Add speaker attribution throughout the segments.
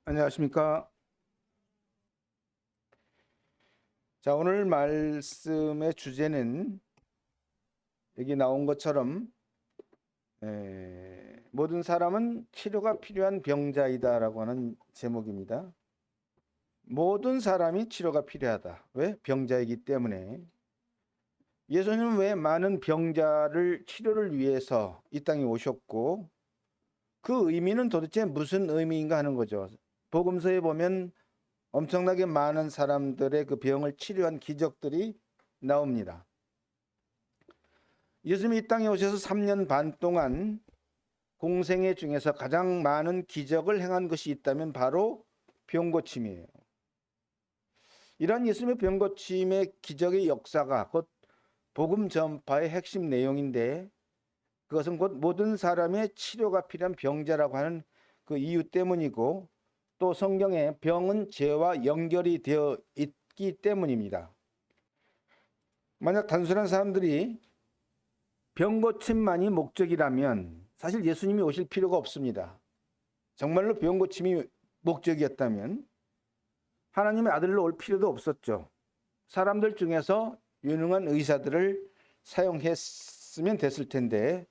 Speaker 1: 안녕하십니까. 자, 오늘 말씀의 주제는 여기 나온 것처럼 모든 사람은 치료가 필요한 병자이다라고 하는 제목입니다. 모든 사람이 치료가 필요하다. 왜? 병자이기 때문에. 예수님은 왜 많은 병자를 치료를 위해서 이 땅에 오셨고 그 의미는 도대체 무슨 의미인가 하는 거죠. 복음서에 보면 엄청나게 많은 사람들의 그 병을 치료한 기적들이 나옵니다. 예수님이 이 땅에 오셔서 3년 반 동안 공생애 중에서 가장 많은 기적을 행한 것이 있다면 바로 병고침이에요. 이러한 예수님의 병고침의 기적의 역사가 곧 복음 전파의 핵심 내용인데, 그것은 곧 모든 사람의 치료가 필요한 병자라고 하는 그 이유 때문이고, 또 성경에 병은 죄와 연결이 되어 있기 때문입니다. 만약 단순한 사람들이 병고침만이 목적이라면 사실 예수님이 오실 필요가 없습니다. 정말로 병고침이 목적이었다면 하나님의 아들로 올 필요도 없었죠. 사람들 중에서 유능한 의사들을 사용했으면 됐을 텐데,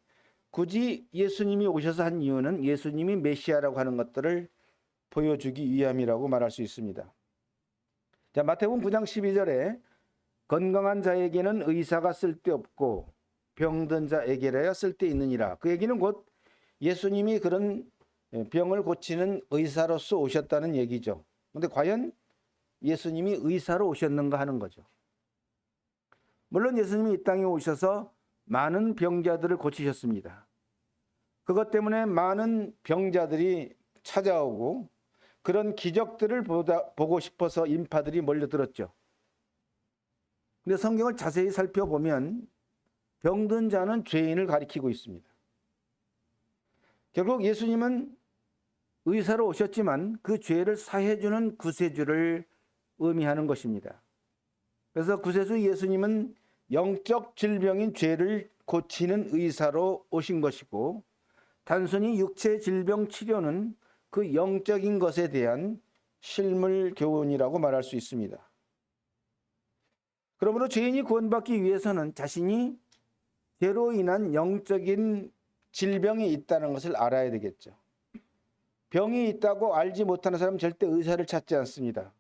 Speaker 1: 굳이 예수님이 오셔서 한 이유는 예수님이 메시아라고 하는 것들을 보여주기 위함이라고 말할 수 있습니다. 자, 마태복음 9장 12절에 건강한 자에게는 의사가 쓸데없고 병든 자에게라야 쓸데있느니라. 그 얘기는 곧 예수님이 그런 병을 고치는 의사로서 오셨다는 얘기죠. 그런데 과연 예수님이 의사로 오셨는가 하는 거죠. 물론 예수님이 이 땅에 오셔서 많은 병자들을 고치셨습니다. 그것 때문에 많은 병자들이 찾아오고 그런 기적들을 보고 싶어서 인파들이 몰려들었죠. 근데 성경을 자세히 살펴보면 병든 자는 죄인을 가리키고 있습니다. 결국 예수님은 의사로 오셨지만 그 죄를 사해주는 구세주를 의미하는 것입니다. 그래서 구세주 예수님은 영적 질병인 죄를 고치는 의사로 오신 것이고, 단순히 육체 질병 치료는 그 영적인 것에 대한 실물 교훈이라고 말할 수 있습니다. 그러므로 죄인이 구원받기 위해서는 자신이 죄로 인한 영적인 질병이 있다는 것을 알아야 되겠죠. 병이 있다고 알지 못하는 사람은 절대 의사를 찾지 않습니다.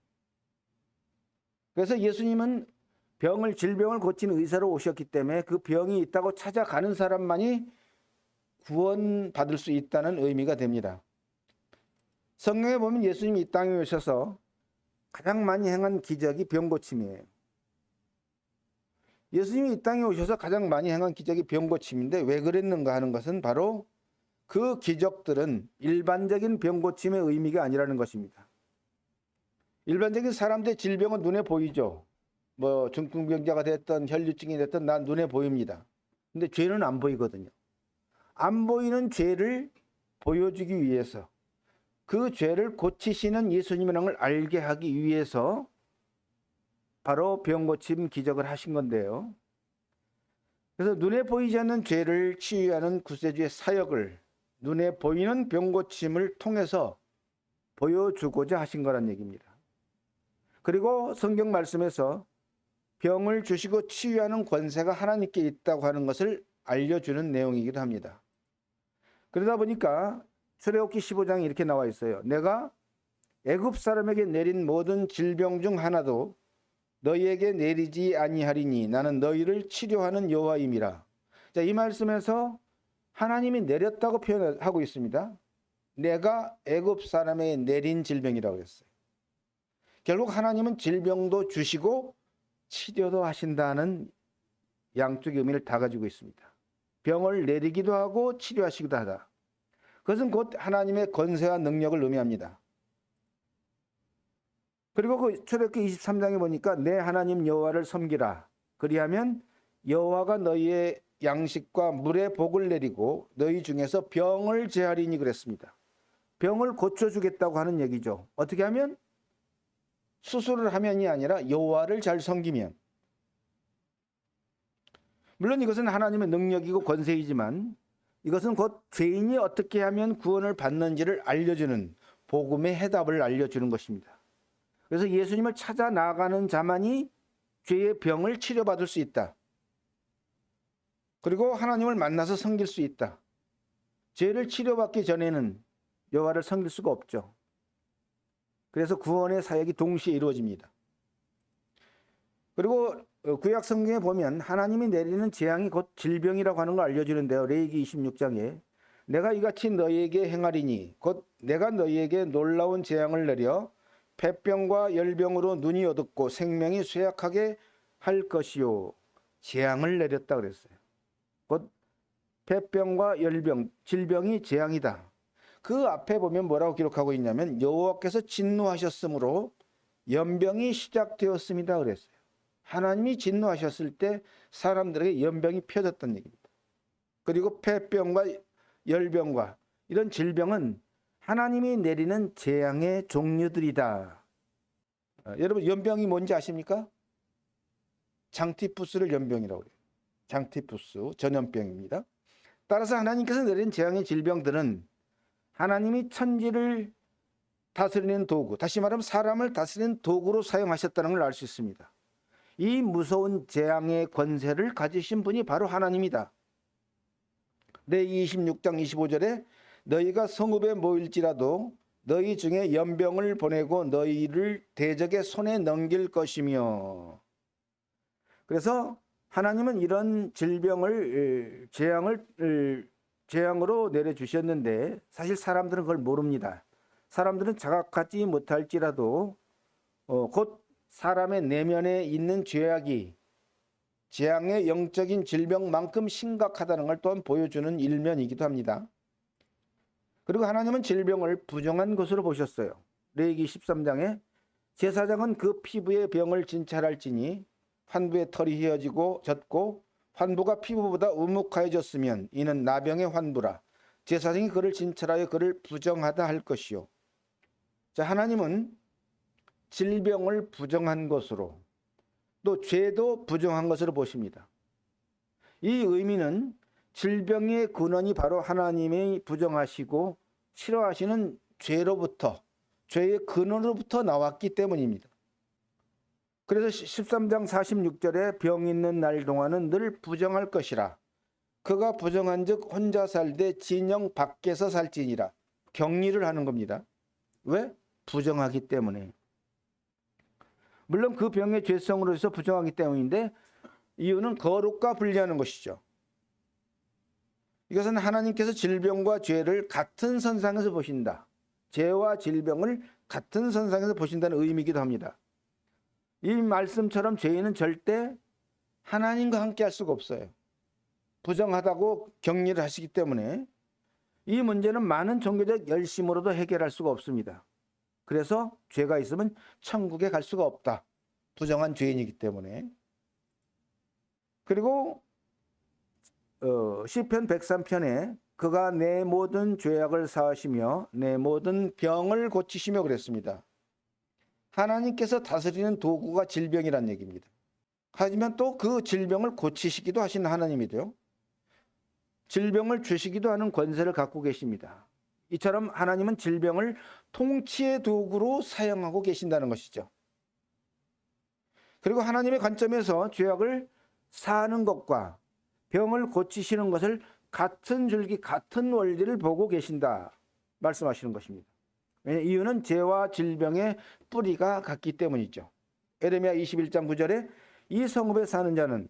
Speaker 1: 그래서 예수님은 질병을 고치는 의사로 오셨기 때문에 그 병이 있다고 찾아가는 사람만이 구원받을 수 있다는 의미가 됩니다. 성경에 보면 예수님이 이 땅에 오셔서 가장 많이 행한 기적이 병고침이에요. 예수님이 이 땅에 오셔서 가장 많이 행한 기적이 병고침인데 왜 그랬는가 하는 것은 바로 그 기적들은 일반적인 병고침의 의미가 아니라는 것입니다. 일반적인 사람들의 질병은 눈에 보이죠. 뭐 중풍병자가 됐든 혈류증이 됐든 난 눈에 보입니다. 근데 죄는 안 보이거든요. 안 보이는 죄를 보여주기 위해서, 그 죄를 고치시는 예수님이라는 걸 알게 하기 위해서 바로 병고침 기적을 하신 건데요. 그래서 눈에 보이지 않는 죄를 치유하는 구세주의 사역을 눈에 보이는 병고침을 통해서 보여주고자 하신 거란 얘기입니다. 그리고 성경 말씀에서 병을 주시고 치유하는 권세가 하나님께 있다고 하는 것을 알려주는 내용이기도 합니다. 그러다 보니까 출애굽기 15장에 이렇게 나와 있어요. 내가 애굽 사람에게 내린 모든 질병 중 하나도 너희에게 내리지 아니하리니 나는 너희를 치료하는 여호와임이라. 자, 이 말씀에서 하나님이 내렸다고 표현하고 있습니다. 내가 애굽 사람에게 내린 질병이라고 했어요. 결국 하나님은 질병도 주시고 치료도 하신다는 양쪽의 의미를 다 가지고 있습니다. 병을 내리기도 하고 치료하시기도 하다. 그것은 곧 하나님의 권세와 능력을 의미합니다. 그리고 그 출애굽기 23장에 보니까 내 하나님 여호와를 섬기라. 그리하면 여호와가 너희의 양식과 물의 복을 내리고 너희 중에서 병을 제하리니 그랬습니다. 병을 고쳐주겠다고 하는 얘기죠. 어떻게 하면? 수술을 하면이 아니라 여호와를 잘 섬기면. 물론 이것은 하나님의 능력이고 권세이지만 이것은 곧 죄인이 어떻게 하면 구원을 받는지를 알려주는 복음의 해답을 알려주는 것입니다. 그래서 예수님을 찾아 나가는 자만이 죄의 병을 치료받을 수 있다. 그리고 하나님을 만나서 섬길 수 있다. 죄를 치료받기 전에는 여호와를 섬길 수가 없죠. 그래서 구원의 사역이 동시에 이루어집니다. 그리고 구약 성경에 보면 하나님이 내리는 재앙이 곧 질병이라고 하는 걸 알려주는데요. 레위기 26장에 내가 이같이 너희에게 행하리니 곧 내가 너희에게 놀라운 재앙을 내려 폐병과 열병으로 눈이 어둡고 생명이 쇠약하게 할 것이요. 재앙을 내렸다 그랬어요. 곧 폐병과 열병, 질병이 재앙이다. 그 앞에 보면 뭐라고 기록하고 있냐면 여호와께서 진노하셨으므로 연병이 시작되었습니다 그랬어요. 하나님이 진노하셨을 때 사람들에게 연병이 펴졌다는 얘기입니다. 그리고 폐병과 열병과 이런 질병은 하나님이 내리는 재앙의 종류들이다. 여러분 연병이 뭔지 아십니까? 장티푸스를 연병이라고 해요. 장티푸스 전염병입니다. 따라서 하나님께서 내린 재앙의 질병들은 하나님이 천지를 다스리는 도구, 다시 말하면 사람을 다스리는 도구로 사용하셨다는 걸 알 수 있습니다. 이 무서운 재앙의 권세를 가지신 분이 바로 하나님이다. 레위기 26장 25절에 너희가 성읍에 모일지라도 너희 중에 연병을 보내고 너희를 대적의 손에 넘길 것이며. 그래서 하나님은 이런 질병을 재앙으로 내려주셨는데 사실 사람들은 그걸 모릅니다. 사람들은 자각하지 못할지라도 곧 사람의 내면에 있는 죄악이 재앙의 영적인 질병만큼 심각하다는 걸 또한 보여주는 일면이기도 합니다. 그리고 하나님은 질병을 부정한 것으로 보셨어요. 레위기 13장에 제사장은 그 피부의 병을 진찰할지니 환부의 털이 휘어지고 환부가 피부보다 우묵하여졌으면 이는 나병의 환부라. 제사장이 그를 진찰하여 그를 부정하다 할 것이요. 자, 하나님은 질병을 부정한 것으로 또 죄도 부정한 것으로 보십니다. 이 의미는 질병의 근원이 바로 하나님이 부정하시고 싫어하시는 죄로부터, 죄의 근원으로부터 나왔기 때문입니다. 그래서 13장 46절에 병 있는 날 동안은 늘 부정할 것이라. 그가 부정한 즉 혼자 살되 진영 밖에서 살지니라. 격리를 하는 겁니다. 왜? 부정하기 때문에. 물론 그 병의 죄성으로 해서 부정하기 때문인데 이유는 거룩과 분리하는 것이죠. 이것은 하나님께서 질병과 죄를 같은 선상에서 보신다. 죄와 질병을 같은 선상에서 보신다는 의미이기도 합니다. 이 말씀처럼 죄인은 절대 하나님과 함께 할 수가 없어요. 부정하다고 격리를 하시기 때문에 이 문제는 많은 종교적 열심으로도 해결할 수가 없습니다. 그래서 죄가 있으면 천국에 갈 수가 없다. 부정한 죄인이기 때문에. 그리고 시편 103편에 그가 내 모든 죄악을 사하시며 내 모든 병을 고치시며 그랬습니다. 하나님께서 다스리는 도구가 질병이란 얘기입니다. 하지만 또 그 질병을 고치시기도 하시는 하나님이고요. 질병을 주시기도 하는 권세를 갖고 계십니다. 이처럼 하나님은 질병을 통치의 도구로 사용하고 계신다는 것이죠. 그리고 하나님의 관점에서 죄악을 사하는 것과 병을 고치시는 것을 같은 줄기, 같은 원리를 보고 계신다 말씀하시는 것입니다. 이유는 죄와 질병의 뿌리가 같기 때문이죠. 에레미야 21장 9절에 이 성읍에 사는 자는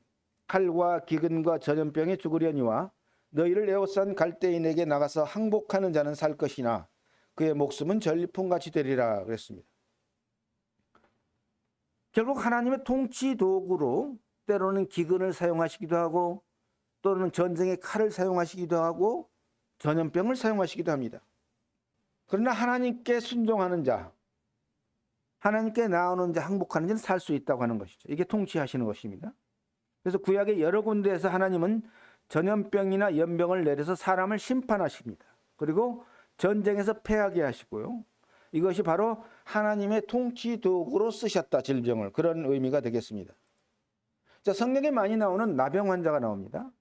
Speaker 1: 칼과 기근과 전염병에 죽으려니와 너희를 에워싼 갈대인에게 나가서 항복하는 자는 살 것이나 그의 목숨은 전리품같이 되리라 그랬습니다. 결국 하나님의 통치 도구로 때로는 기근을 사용하시기도 하고 또는 전쟁의 칼을 사용하시기도 하고 전염병을 사용하시기도 합니다. 그러나 하나님께 순종하는 자, 하나님께 나오는 자, 항복하는 자는 살 수 있다고 하는 것이죠. 이게 통치하시는 것입니다. 그래서 구약의 여러 군데에서 하나님은 전염병이나 연병을 내려서 사람을 심판하십니다. 그리고 전쟁에서 패하게 하시고요. 이것이 바로 하나님의 통치 도구로 쓰셨다, 질병을. 그런 의미가 되겠습니다. 자, 성경에 많이 나오는 나병 환자가 나옵니다.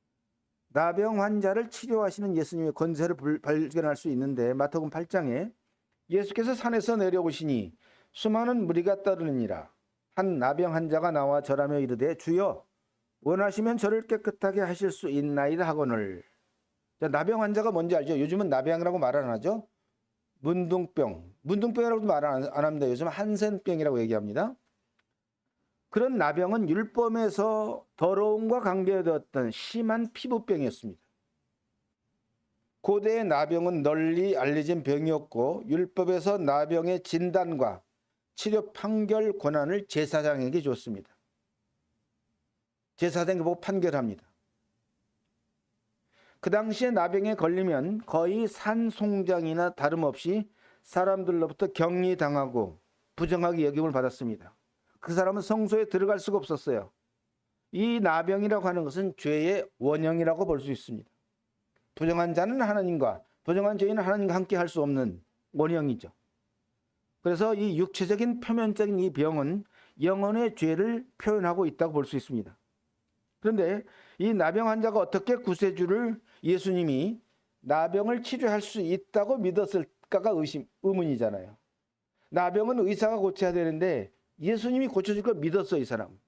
Speaker 1: 나병 환자를 치료하시는 예수님의 권세를 발견할 수 있는데 마태복음 8장에 예수께서 산에서 내려오시니 수많은 무리가 따르니라. 한 나병 환자가 나와 절하며 이르되 주여 원하시면 저를 깨끗하게 하실 수 있나이다 하거늘. 나병 환자가 뭔지 알죠? 요즘은 나병이라고 말 안 하죠. 문둥병이라고도 말 안 합니다. 요즘 한센병이라고 얘기합니다. 그런 나병은 율법에서 더러움과 관계되었던 심한 피부병이었습니다. 고대의 나병은 널리 알려진 병이었고 율법에서 나병의 진단과 치료 판결 권한을 제사장에게 줬습니다. 제사장이 보고 판결합니다. 그 당시에 나병에 걸리면 거의 산송장이나 다름없이 사람들로부터 격리당하고 부정하게 여김을 받았습니다. 그 사람은 성소에 들어갈 수가 없었어요. 이 나병이라고 하는 것은 죄의 원형이라고 볼 수 있습니다. 부정한 자는 하나님과, 부정한 죄인은 하나님과 함께 할 수 없는 원형이죠. 그래서 이 육체적인 표면적인 이 병은 영혼의 죄를 표현하고 있다고 볼 수 있습니다. 그런데 이 나병 환자가 어떻게 구세주를 예수님이 나병을 치료할 수 있다고 믿었을까가 의문이잖아요. 나병은 의사가 고쳐야 되는데 예수님이 고쳐줄 걸 믿었어, 이 사람.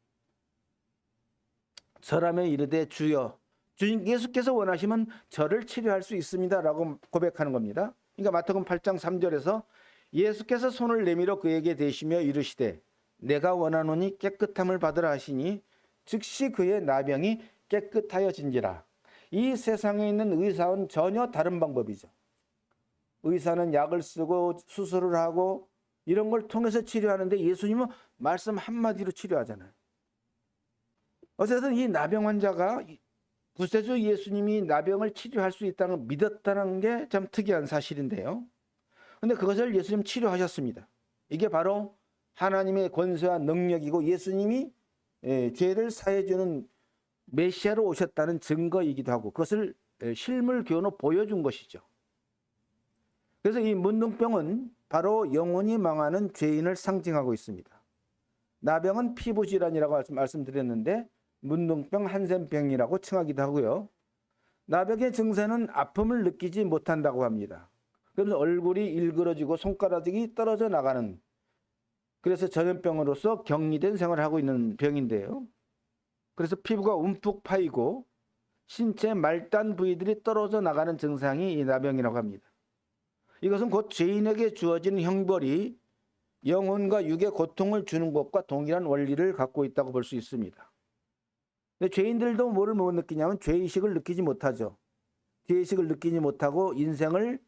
Speaker 1: 절하며 이르되 주여, 주님 예수께서 원하시면 저를 치료할 수 있습니다라고 고백하는 겁니다. 그러니까 마태복음 8장 3절에서 예수께서 손을 내밀어 그에게 대시며 이르시되 내가 원하노니 깨끗함을 받으라 하시니 즉시 그의 나병이 깨끗하여진지라. 이 세상에 있는 의사는 전혀 다른 방법이죠. 의사는 약을 쓰고 수술을 하고 이런 걸 통해서 치료하는데 예수님은 말씀 한마디로 치료하잖아요. 어쨌든 이 나병 환자가 구세주 예수님이 나병을 치료할 수 있다는 걸 믿었다는 게 참 특이한 사실인데요. 그런데 그것을 예수님 치료하셨습니다. 이게 바로 하나님의 권세와 능력이고 예수님이 죄를 사해주는 메시아로 오셨다는 증거이기도 하고 그것을 실물교훈으로 보여준 것이죠. 그래서 이 문둥병은 바로 영혼이 망하는 죄인을 상징하고 있습니다. 나병은 피부질환이라고 말씀드렸는데 문둥병, 한센병이라고 칭하기도 하고요. 나병의 증세는 아픔을 느끼지 못한다고 합니다. 그러면서 얼굴이 일그러지고 손가락이 떨어져 나가는, 그래서 전염병으로서 격리된 생활을 하고 있는 병인데요. 그래서 피부가 움푹 파이고 신체 말단 부위들이 떨어져 나가는 증상이 이 나병이라고 합니다. 이것은 곧 죄인에게 주어진 형벌이 영혼과 육에 고통을 주는 것과 동일한 원리를 갖고 있다고 볼 수 있습니다. 근데 죄인들도 뭐를 못 느끼냐면 죄의식을 느끼지 못하죠. 죄의식을 느끼지 못하고 인생을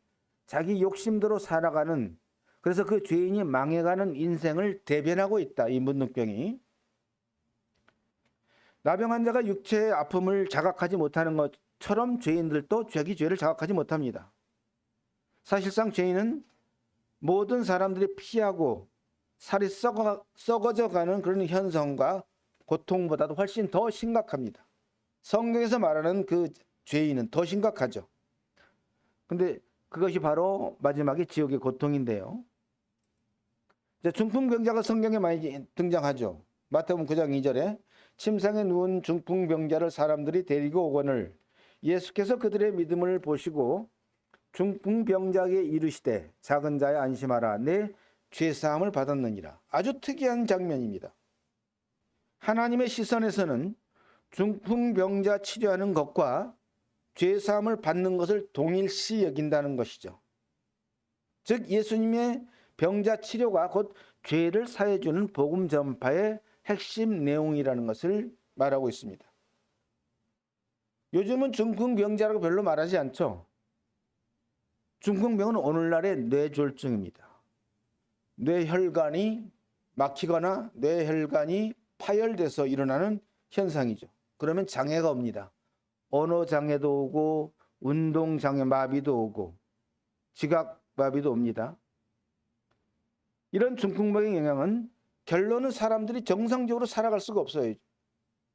Speaker 1: 자기 욕심대로 살아가는, 그래서 그 죄인이 망해가는 인생을 대변하고 있다, 이 문둥병이. 나병 환자가 육체의 아픔을 자각하지 못하는 것처럼 죄인들도 자기 죄를 자각하지 못합니다. 사실상 죄인은 모든 사람들이 피하고 살이 썩어져가는 그런 현상과 고통보다도 훨씬 더 심각합니다. 성경에서 말하는 그 죄인은 더 심각하죠. 근데 그것이 바로 마지막에 지옥의 고통인데요. 중풍병자가 성경에 많이 등장하죠. 마태복음 9장 2절에 침상에 누운 중풍병자를 사람들이 데리고 오거늘 예수께서 그들의 믿음을 보시고 중풍병자에게 이르시되 작은 자여 안심하라 내 죄사함을 받았느니라. 아주 특이한 장면입니다. 하나님의 시선에서는 중풍병자 치료하는 것과 죄사함을 받는 것을 동일시 여긴다는 것이죠. 즉 예수님의 병자 치료가 곧 죄를 사해주는 복음 전파의 핵심 내용이라는 것을 말하고 있습니다. 요즘은 중풍병자라고 별로 말하지 않죠. 중풍병은 오늘날의 뇌졸중입니다. 뇌혈관이 막히거나 뇌혈관이 파열돼서 일어나는 현상이죠. 그러면 장애가 옵니다. 언어장애도 오고 운동장애 마비도 오고 지각마비도 옵니다. 이런 중풍병의 영향은 결론은 사람들이 정상적으로 살아갈 수가 없어요.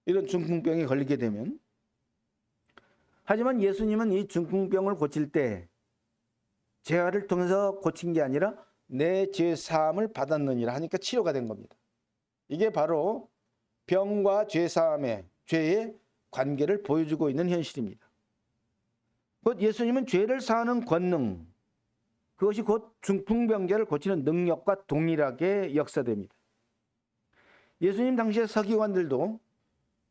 Speaker 1: 이런 중풍병에 걸리게 되면. 하지만 예수님은 이 중풍병을 고칠 때 재활을 통해서 고친 게 아니라 내 죄 사함을 받았느니라 하니까 치료가 된 겁니다. 이게 바로 병과 죄 사함의 죄의 관계를 보여주고 있는 현실입니다. 곧 예수님은 죄를 사하는 권능, 그것이 곧 중풍병자를 고치는 능력과 동일하게 역사됩니다. 예수님 당시의 서기관들도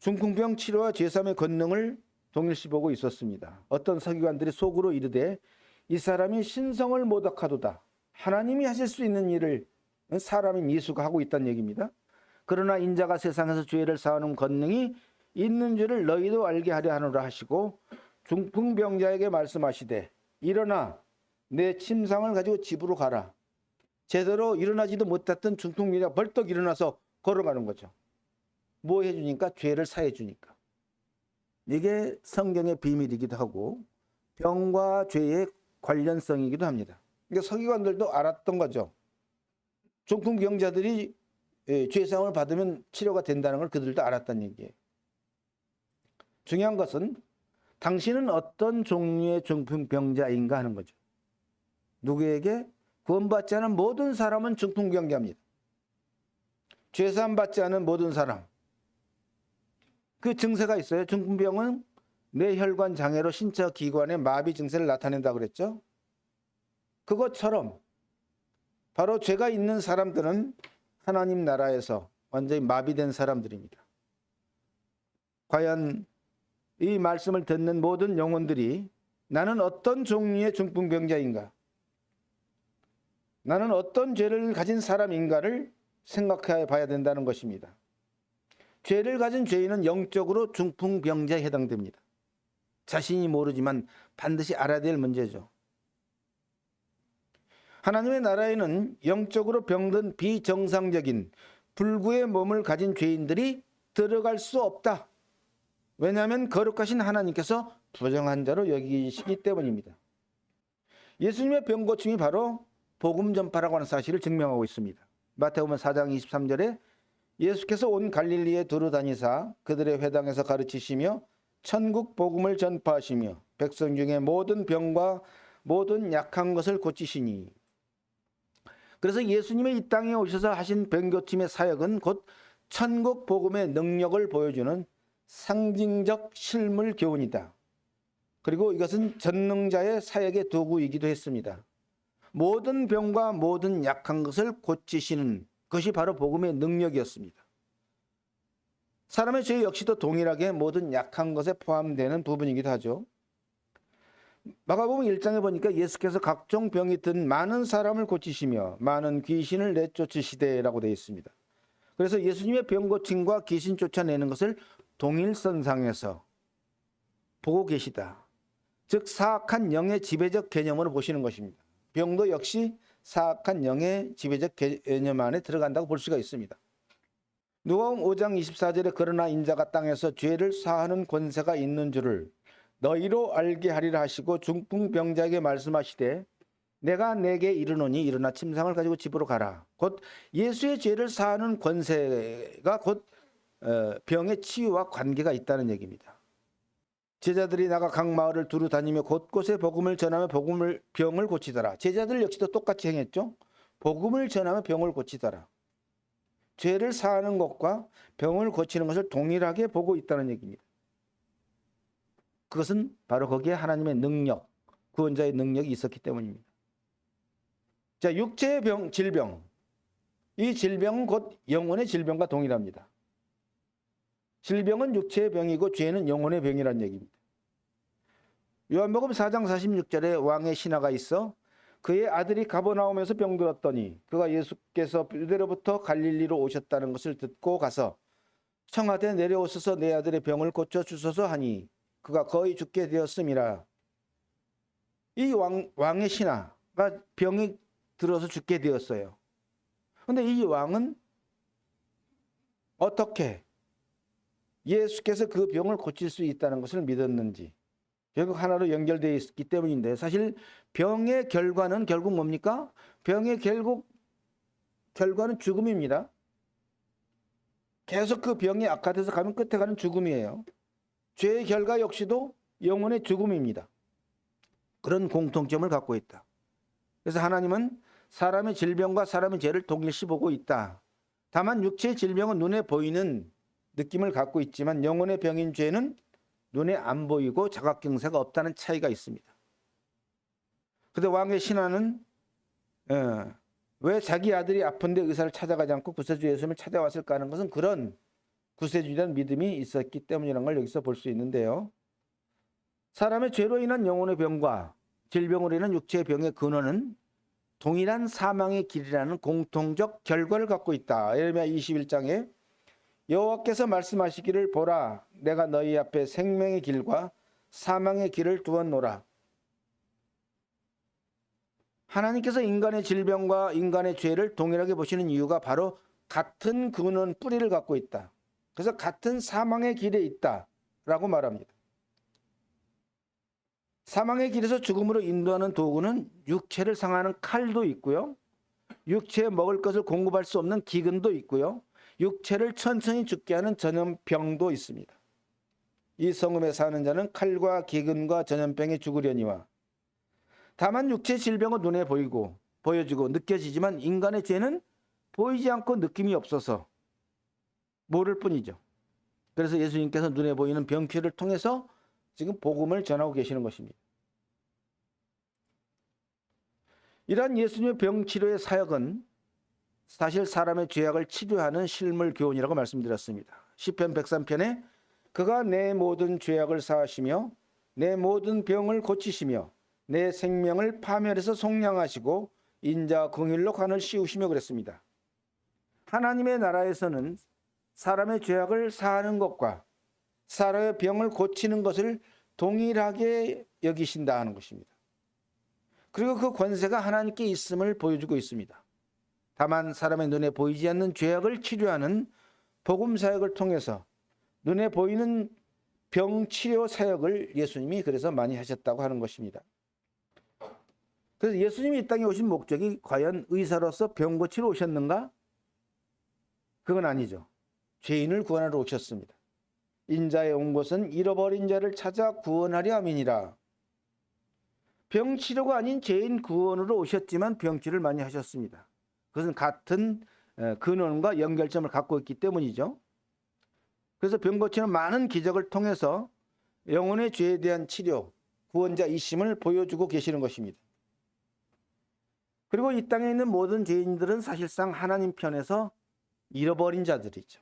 Speaker 1: 중풍병 치료와 제사의 권능을 동일시 보고 있었습니다. 어떤 서기관들이 속으로 이르되 이 사람이 신성을 모독하도다. 하나님이 하실 수 있는 일을 사람인 예수가 하고 있다는 얘기입니다. 그러나 인자가 세상에서 죄를 사하는 권능이 있는 줄을 너희도 알게 하려 하노라 하시고 중풍병자에게 말씀하시되 일어나 내 침상을 가지고 집으로 가라. 제대로 일어나지도 못했던 중풍병자가 벌떡 일어나서 걸어가는 거죠. 뭐 해주니까? 죄를 사해 주니까. 이게 성경의 비밀이기도 하고 병과 죄의 관련성이기도 합니다. 그러니까 서기관들도 알았던 거죠. 중풍병자들이 죄사함을 받으면 치료가 된다는 걸 그들도 알았다는 얘기예요. 중요한 것은 당신은 어떤 종류의 중풍병자인가 하는 거죠. 누구에게? 구원받지 않은 모든 사람은 중풍병자입니다. 죄사함 받지 않은 모든 사람. 그 증세가 있어요. 중풍병은 뇌혈관 장애로 신체 기관의 마비 증세를 나타낸다고 그랬죠. 그것처럼 바로 죄가 있는 사람들은 하나님 나라에서 완전히 마비된 사람들입니다. 과연 이 말씀을 듣는 모든 영혼들이 나는 어떤 종류의 중풍병자인가? 나는 어떤 죄를 가진 사람인가를 생각해 봐야 된다는 것입니다. 죄를 가진 죄인은 영적으로 중풍병자에 해당됩니다. 자신이 모르지만 반드시 알아야 될 문제죠. 하나님의 나라에는 영적으로 병든 비정상적인 불구의 몸을 가진 죄인들이 들어갈 수 없다. 왜냐하면 거룩하신 하나님께서 부정한 자로 여기시기 때문입니다. 예수님의 병고침이 바로 복음 전파라고 하는 사실을 증명하고 있습니다. 마태복음 4장 23절에 예수께서 온 갈릴리에 두루 다니사 그들의 회당에서 가르치시며 천국 복음을 전파하시며 백성 중에 모든 병과 모든 약한 것을 고치시니. 그래서 예수님의 이 땅에 오셔서 하신 병고침의 사역은 곧 천국 복음의 능력을 보여주는 상징적 실물 교훈이다. 그리고 이것은 전능자의 사역의 도구이기도 했습니다. 모든 병과 모든 약한 것을 고치시는 것이 바로 복음의 능력이었습니다. 사람의 죄 역시도 동일하게 모든 약한 것에 포함되는 부분이기도 하죠. 마가복음 1장에 보니까 예수께서 각종 병이 든 많은 사람을 고치시며 많은 귀신을 내쫓으시되라고 되어 있습니다. 그래서 예수님의 병 고침과 귀신 쫓아내는 것을 동일선상에서 보고 계시다. 즉 사악한 영의 지배적 개념으로 보시는 것입니다. 병도 역시 사악한 영의 지배적 개념 안에 들어간다고 볼 수가 있습니다. 누가복음 5장 24절에 그러나 인자가 땅에서 죄를 사하는 권세가 있는 줄을 너희로 알게 하리라 하시고 중풍병자에게 말씀하시되 내가 내게 이르노니 일어나 침상을 가지고 집으로 가라. 곧 예수의 죄를 사하는 권세가 곧 병의 치유와 관계가 있다는 얘기입니다. 제자들이 나가 각 마을을 두루 다니며 곳곳에 복음을 전하며 병을 고치더라. 제자들 역시도 똑같이 행했죠. 복음을 전하며 병을 고치더라. 죄를 사하는 것과 병을 고치는 것을 동일하게 보고 있다는 얘기입니다. 그것은 바로 거기에 하나님의 능력, 구원자의 능력이 있었기 때문입니다. 자, 육체의 질병. 이 질병은 곧 영혼의 질병과 동일합니다. 질병은 육체의 병이고 죄는 영혼의 병이라는 얘기입니다. 요한복음 4장 46절에 왕의 신하가 있어 그의 아들이 가버나움에서 병들었더니 그가 예수께서 유대로부터 갈릴리로 오셨다는 것을 듣고 가서 청하되 내려오소서 내 아들의 병을 고쳐 주소서 하니 그가 거의 죽게 되었음이라. 이 왕의 신하가 병이 들어서 죽게 되었어요. 그런데 이 왕은 어떻게 예수께서 그 병을 고칠 수 있다는 것을 믿었는지 결국 하나로 연결되어 있기 때문인데 사실 병의 결과는 결국 뭡니까? 병의 결과는 죽음입니다. 계속 그 병이 악화돼서 가면 끝에 가는 죽음이에요. 죄의 결과 역시도 영혼의 죽음입니다. 그런 공통점을 갖고 있다. 그래서 하나님은 사람의 질병과 사람의 죄를 동일시 보고 있다. 다만 육체의 질병은 눈에 보이는 느낌을 갖고 있지만 영혼의 병인 죄는 눈에 안 보이고 자각경세가 없다는 차이가 있습니다. 그런데 왕의 신하는 왜 자기 아들이 아픈데 의사를 찾아가지 않고 구세주 예수님을 찾아왔을까 하는 것은 그런 구세주라는 믿음이 있었기 때문이라는 걸 여기서 볼 수 있는데요. 사람의 죄로 인한 영혼의 병과 질병으로 인한 육체의 병의 근원은 동일한 사망의 길이라는 공통적 결과를 갖고 있다. 예레미야 21장에 여호와께서 말씀하시기를 보라 내가 너희 앞에 생명의 길과 사망의 길을 두었노라. 하나님께서 인간의 질병과 인간의 죄를 동일하게 보시는 이유가 바로 같은 근원 뿌리를 갖고 있다. 그래서 같은 사망의 길에 있다라고 말합니다. 사망의 길에서 죽음으로 인도하는 도구는 육체를 상하는 칼도 있고요. 육체에 먹을 것을 공급할 수 없는 기근도 있고요. 육체를 천천히 죽게 하는 전염병도 있습니다. 이 성읍에 사는 자는 칼과 기근과 전염병에 죽으려니와 다만 육체 질병은 눈에 보여지고 느껴지지만 인간의 죄는 보이지 않고 느낌이 없어서 모를 뿐이죠. 그래서 예수님께서 눈에 보이는 병쾌를 통해서 지금 복음을 전하고 계시는 것입니다. 이러한 예수님의 병치료의 사역은 사실 사람의 죄악을 치료하는 실물 교훈이라고 말씀드렸습니다. 시편 103편에 그가 내 모든 죄악을 사하시며 내 모든 병을 고치시며 내 생명을 파멸해서 속량하시고 인자 긍휼로 관을 씌우시며 그랬습니다. 하나님의 나라에서는 사람의 죄악을 사하는 것과 사람의 병을 고치는 것을 동일하게 여기신다 하는 것입니다. 그리고 그 권세가 하나님께 있음을 보여주고 있습니다. 다만 사람의 눈에 보이지 않는 죄악을 치료하는 복음 사역을 통해서 눈에 보이는 병 치료 사역을 예수님이 그래서 많이 하셨다고 하는 것입니다. 그래서 예수님이 이 땅에 오신 목적이 과연 의사로서 병 고치러 오셨는가? 그건 아니죠. 죄인을 구원하러 오셨습니다. 인자에 온 것은 잃어버린 자를 찾아 구원하려 함이니라. 병치료가 아닌 죄인 구원으로 오셨지만 병치료를 많이 하셨습니다. 그것은 같은 근원과 연결점을 갖고 있기 때문이죠. 그래서 병 고치는 많은 기적을 통해서 영혼의 죄에 대한 치료, 구원자이심을 보여주고 계시는 것입니다. 그리고 이 땅에 있는 모든 죄인들은 사실상 하나님 편에서 잃어버린 자들이죠.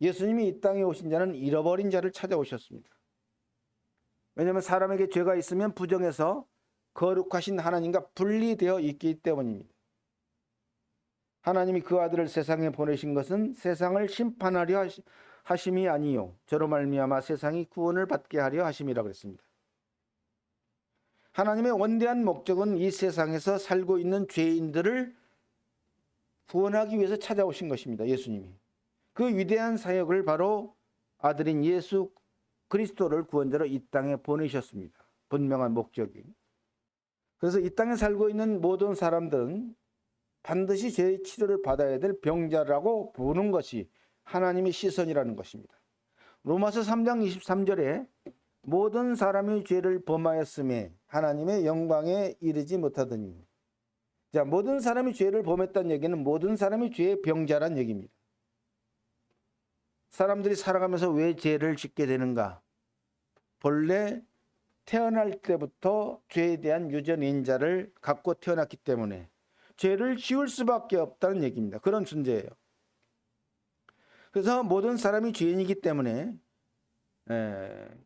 Speaker 1: 예수님이 이 땅에 오신 자는 잃어버린 자를 찾아오셨습니다. 왜냐하면 사람에게 죄가 있으면 부정해서 거룩하신 하나님과 분리되어 있기 때문입니다. 하나님이 그 아들을 세상에 보내신 것은 세상을 심판하려 하심이 아니요 저로 말미암아 세상이 구원을 받게 하려 하심이라 그랬습니다. 하나님의 원대한 목적은 이 세상에서 살고 있는 죄인들을 구원하기 위해서 찾아오신 것입니다. 예수님이. 그 위대한 사역을 바로 아들인 예수 그리스도를 구원자로 이 땅에 보내셨습니다. 분명한 목적이. 그래서 이 땅에 살고 있는 모든 사람들은 반드시 죄의 치료를 받아야 될 병자라고 보는 것이 하나님의 시선이라는 것입니다. 로마서 3장 23절에 모든 사람이 죄를 범하였음에 하나님의 영광에 이르지 못하더니. 자, 모든 사람이 죄를 범했다는 얘기는 모든 사람이 죄의 병자란 얘기입니다. 사람들이 살아가면서 왜 죄를 짓게 되는가? 본래 태어날 때부터 죄에 대한 유전인자를 갖고 태어났기 때문에 죄를 지을 수밖에 없다는 얘기입니다. 그런 존재예요. 그래서 모든 사람이 죄인이기 때문에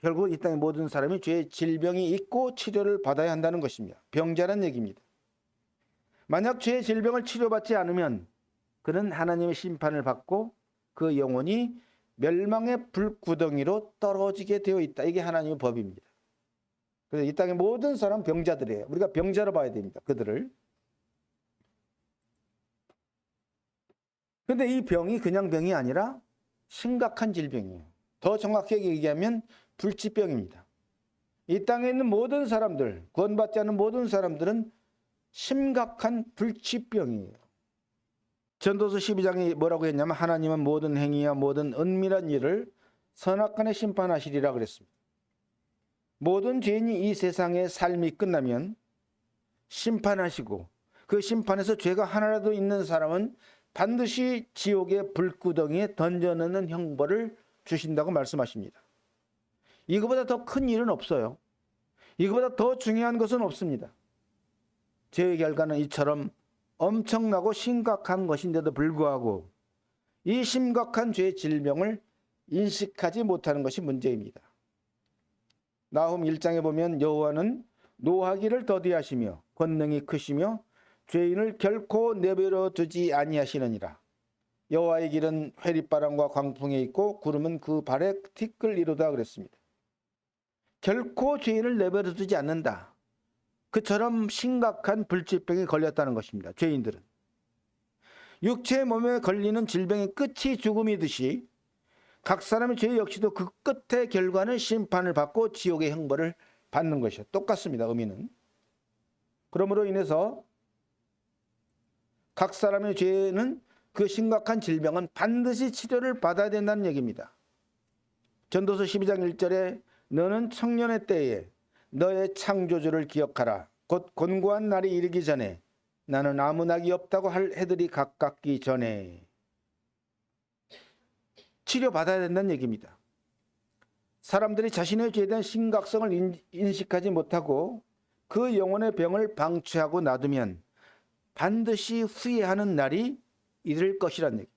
Speaker 1: 결국 이 땅의 모든 사람이 죄의 질병이 있고 치료를 받아야 한다는 것입니다. 병자란 얘기입니다. 만약 죄의 질병을 치료받지 않으면 그는 하나님의 심판을 받고 그 영혼이 멸망의 불구덩이로 떨어지게 되어 있다. 이게 하나님의 법입니다. 그래서 이 땅의 모든 사람 병자들이에요. 우리가 병자로 봐야 됩니다. 그들을. 그런데 이 병이 그냥 병이 아니라 심각한 질병이에요. 더 정확하게 얘기하면 불치병입니다. 이 땅에 있는 모든 사람들, 구원받지 않은 모든 사람들은 심각한 불치병이에요. 전도서 12장에 뭐라고 했냐면 하나님은 모든 행위와 모든 은밀한 일을 선악간에 심판하시리라 그랬습니다. 모든 죄인이 이 세상의 삶이 끝나면 심판하시고 그 심판에서 죄가 하나라도 있는 사람은 반드시 지옥의 불구덩이에 던져넣는 형벌을 주신다고 말씀하십니다. 이거보다 더 큰 일은 없어요. 이거보다 더 중요한 것은 없습니다. 죄의 결과는 이처럼 엄청나고 심각한 것인데도 불구하고 이 심각한 죄의 질병을 인식하지 못하는 것이 문제입니다. 나훔 1장에 보면 여호와는 노하기를 더디하시며 권능이 크시며 죄인을 결코 내버려 두지 아니하시느니라. 여호와의 길은 회리바람과 광풍에 있고 구름은 그 발에 티끌이로다 그랬습니다. 결코 죄인을 내버려 두지 않는다. 그처럼 심각한 불치병에 걸렸다는 것입니다. 죄인들은. 육체의 몸에 걸리는 질병의 끝이 죽음이듯이 각 사람의 죄 역시도 그 끝의 결과는 심판을 받고 지옥의 형벌을 받는 것이요. 똑같습니다. 의미는. 그러므로 인해서 각 사람의 죄는 그 심각한 질병은 반드시 치료를 받아야 된다는 얘기입니다. 전도서 12장 1절에 너는 청년의 때에 너의 창조주를 기억하라. 곧 곤고한 날이 이르기 전에 나는 아무 낙이 없다고 할 해들이 가깝기 전에 치료받아야 된다는 얘기입니다. 사람들이 자신의 죄에 대한 심각성을 인식하지 못하고 그 영혼의 병을 방치하고 놔두면 반드시 후회하는 날이 이를 것이라는 얘기.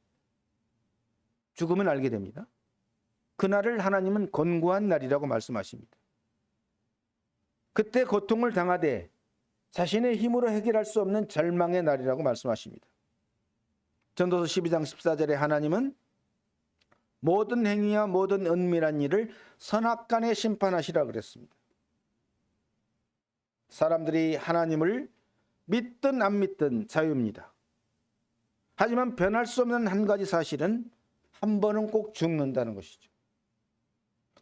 Speaker 1: 죽으면 알게 됩니다. 그날을 하나님은 곤고한 날이라고 말씀하십니다. 그때 고통을 당하되 자신의 힘으로 해결할 수 없는 절망의 날이라고 말씀하십니다. 전도서 12장 14절에 하나님은 모든 행위와 모든 은밀한 일을 선악간에 심판하시라 그랬습니다. 사람들이 하나님을 믿든 안 믿든 자유입니다. 하지만 변할 수 없는 한 가지 사실은 한 번은 꼭 죽는다는 것이죠.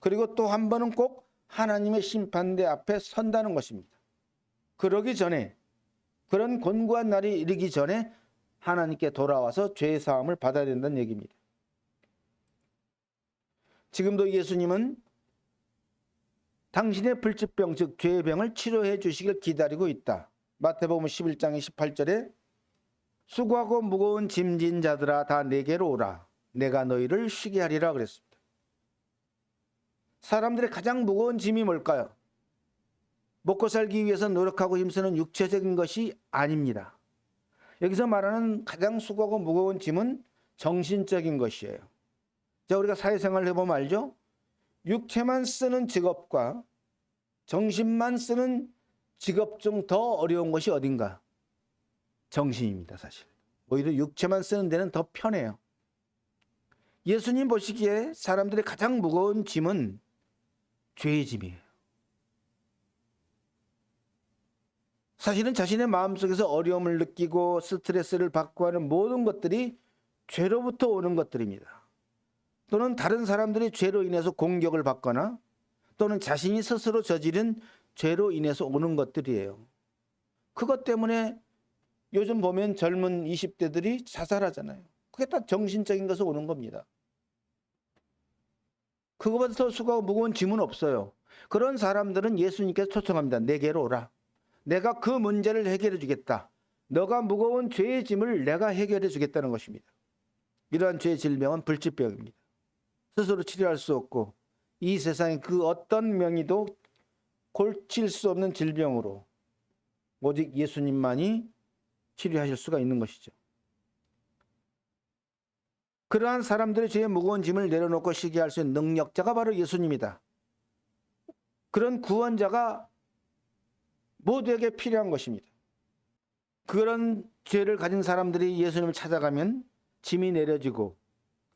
Speaker 1: 그리고 또 한 번은 꼭 하나님의 심판대 앞에 선다는 것입니다. 그러기 전에, 그런 곤고한 날이 이르기 전에 하나님께 돌아와서 죄 사함을 받아야 된다는 얘기입니다. 지금도 예수님은 당신의 불치병, 즉 죄의 병을 치료해 주시길 기다리고 있다. 마태복음 11장 28절에 수고하고 무거운 짐진 자들아 다 내게로 오라. 내가 너희를 쉬게 하리라 그랬습니다. 사람들의 가장 무거운 짐이 뭘까요? 먹고 살기 위해서 노력하고 힘쓰는 육체적인 것이 아닙니다. 여기서 말하는 가장 수고하고 무거운 짐은 정신적인 것이에요. 자, 우리가 사회생활을 해보면 알죠? 육체만 쓰는 직업과 정신만 쓰는 직업 중 더 어려운 것이 어딘가? 정신입니다, 사실. 오히려 육체만 쓰는 데는 더 편해요. 예수님 보시기에 사람들의 가장 무거운 짐은 죄의 짐이에요. 사실은 자신의 마음속에서 어려움을 느끼고 스트레스를 받고 하는 모든 것들이 죄로부터 오는 것들입니다. 또는 다른 사람들이 죄로 인해서 공격을 받거나 또는 자신이 스스로 저지른 죄로 인해서 오는 것들이에요. 그것 때문에 요즘 보면 젊은 20대들이 자살하잖아요. 그게 다 정신적인 것에서 오는 겁니다. 그거보다 더 수고하고 무거운 짐은 없어요. 그런 사람들은 예수님께서 초청합니다. 내게로 오라. 내가 그 문제를 해결해 주겠다. 너가 무거운 죄의 짐을 내가 해결해 주겠다는 것입니다. 이러한 죄의 질병은 불치병입니다. 스스로 치료할 수 없고 이 세상의 그 어떤 명의도 고칠 수 없는 질병으로 오직 예수님만이 치료하실 수가 있는 것이죠. 그러한 사람들의 죄의 무거운 짐을 내려놓고 쉬게 할 수 있는 능력자가 바로 예수님이다. 그런 구원자가 모두에게 필요한 것입니다. 그런 죄를 가진 사람들이 예수님을 찾아가면 짐이 내려지고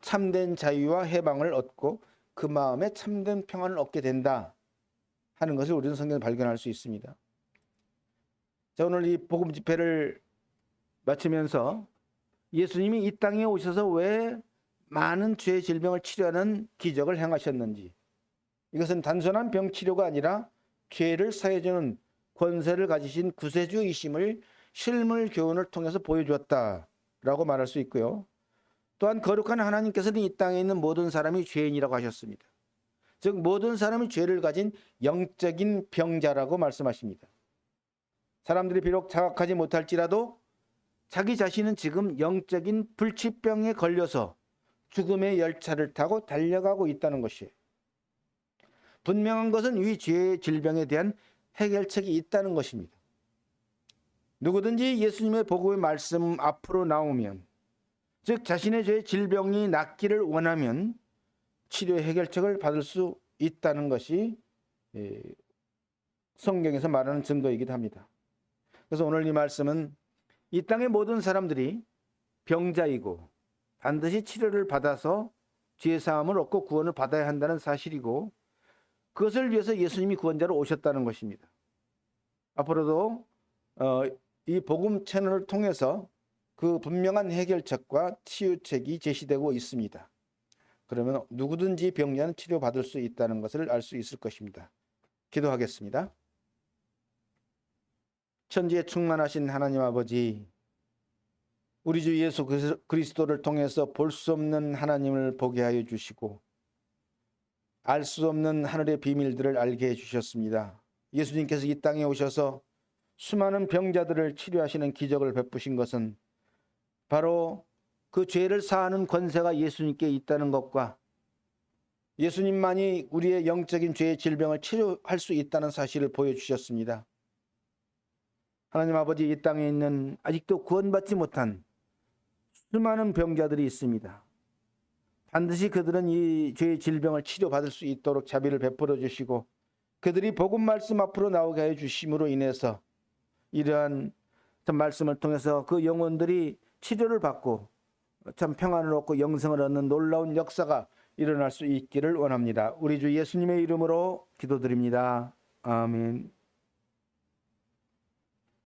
Speaker 1: 참된 자유와 해방을 얻고 그 마음에 참된 평안을 얻게 된다 하는 것을 우리는 성경에서 발견할 수 있습니다. 자, 오늘 이 복음 집회를 마치면서 예수님이 이 땅에 오셔서 왜 많은 죄의 질병을 치료하는 기적을 행하셨는지, 이것은 단순한 병치료가 아니라 죄를 사해주는 권세를 가지신 구세주이심을 실물 교훈을 통해서 보여주었다라고 말할 수 있고요. 또한 거룩한 하나님께서는 이 땅에 있는 모든 사람이 죄인이라고 하셨습니다. 즉 모든 사람이 죄를 가진 영적인 병자라고 말씀하십니다. 사람들이 비록 자각하지 못할지라도 자기 자신은 지금 영적인 불치병에 걸려서 죽음의 열차를 타고 달려가고 있다는 것이에요. 분명한 것은 이 죄의 질병에 대한 해결책이 있다는 것입니다. 누구든지 예수님의 복음의 말씀 앞으로 나오면, 즉 자신의 죄의 질병이 낫기를 원하면 치료의 해결책을 받을 수 있다는 것이 성경에서 말하는 증거이기도 합니다. 그래서 오늘 이 말씀은 이 땅의 모든 사람들이 병자이고 반드시 치료를 받아서 죄 사함을 얻고 구원을 받아야 한다는 사실이고, 그것을 위해서 예수님이 구원자로 오셨다는 것입니다. 앞으로도 이 복음 채널을 통해서 그 분명한 해결책과 치유책이 제시되고 있습니다. 그러면 누구든지 병자는 치료받을 수 있다는 것을 알 수 있을 것입니다. 기도하겠습니다. 천지에 충만하신 하나님 아버지, 우리 주 예수 그리스도를 통해서 볼 수 없는 하나님을 보게 하여 주시고 알 수 없는 하늘의 비밀들을 알게 해주셨습니다. 예수님께서 이 땅에 오셔서 수많은 병자들을 치료하시는 기적을 베푸신 것은 바로 그 죄를 사하는 권세가 예수님께 있다는 것과 예수님만이 우리의 영적인 죄의 질병을 치료할 수 있다는 사실을 보여주셨습니다. 하나님 아버지, 이 땅에 있는 아직도 구원받지 못한 수많은 병자들이 있습니다. 반드시 그들은 이 죄의 질병을 치료받을 수 있도록 자비를 베풀어 주시고 그들이 복음 말씀 앞으로 나오게 해 주심으로 인해서 이러한 말씀을 통해서 그 영혼들이 치료를 받고 참 평안을 얻고 영생을 얻는 놀라운 역사가 일어날 수 있기를 원합니다. 우리 주 예수님의 이름으로 기도드립니다. 아멘.